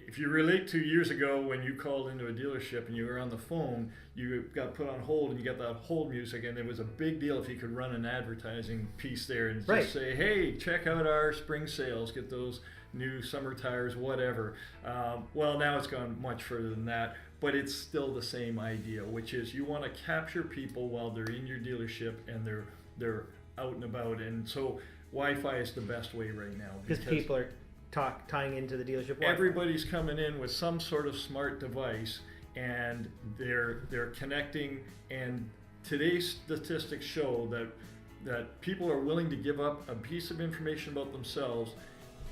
if you relate to years ago when you called into a dealership and you were on the phone, you got put on hold and you got that hold music, and it was a big deal if you could run an advertising piece there and just say, hey, check out our spring sales, get those new summer tires, whatever. Well, now it's gone much further than that, but it's still the same idea, which is you want to capture people while they're in your dealership and they're out and about. And so Wi-Fi is the best way right now. Because people are tying into the dealership Wi-Fi. Everybody's coming in with some sort of smart device, and they're connecting. And today's statistics show that people are willing to give up a piece of information about themselves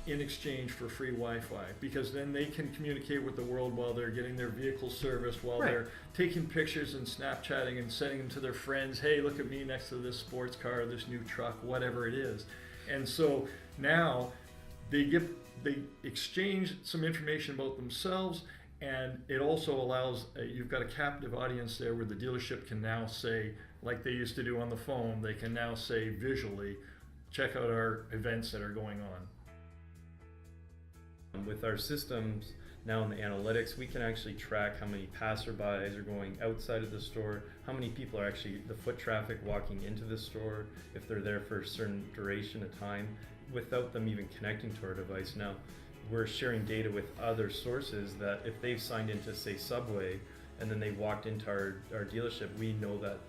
in exchange for free Wi-Fi, because then they can communicate with the world while they're getting their vehicle serviced, while they're taking pictures and Snapchatting and sending them to their friends. Hey, look at me next to this sports car, this new truck, whatever it is. And so now they exchange some information about themselves, and it also allows you've got a captive audience there where the dealership can now say, like they used to do on the phone, they can now say visually, check out our events that are going on. With our systems now in the analytics, we can actually track how many passerbys are going outside of the store, how many people are actually the foot traffic walking into the store, if they're there for a certain duration of time, without them even connecting to our device. Now, we're sharing data with other sources that if they've signed into, say, Subway, and then they walked into our dealership, we know that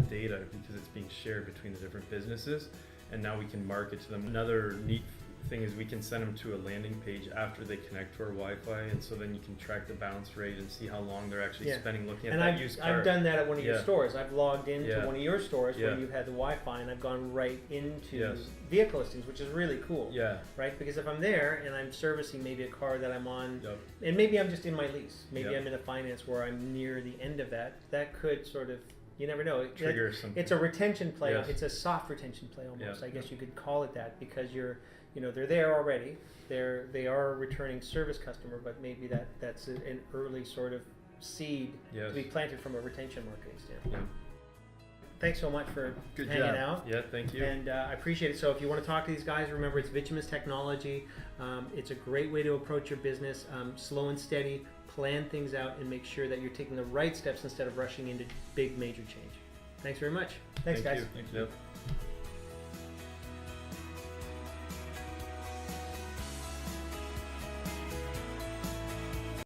data because it's being shared between the different businesses, and now we can market to them. Another neat thing is we can send them to a landing page after they connect to our Wi-Fi, and so then you can track the bounce rate and see how long they're actually spending looking at that used car. I've done that at one of your stores. I've logged into one of your stores where you've had the Wi-Fi, and I've gone right into vehicle listings, which is really cool. Right? Because if I'm there and I'm servicing maybe a car that I'm on, and maybe I'm just in my lease, maybe I'm in a finance where I'm near the end of that could sort of, you never know. Trigger something. It's a retention play. It's a soft retention play almost. I guess you could call it that, because they're there already. They are a returning service customer, but maybe that's an early sort of seed to be planted from a retention marketing standpoint. Thanks so much for hanging out. Yeah, thank you. And I appreciate it. So if you want to talk to these guys, remember it's Vicimus Technology. It's a great way to approach your business, slow and steady, plan things out, and make sure that you're taking the right steps instead of rushing into big major change. Thanks very much. Thanks, guys. Thank you.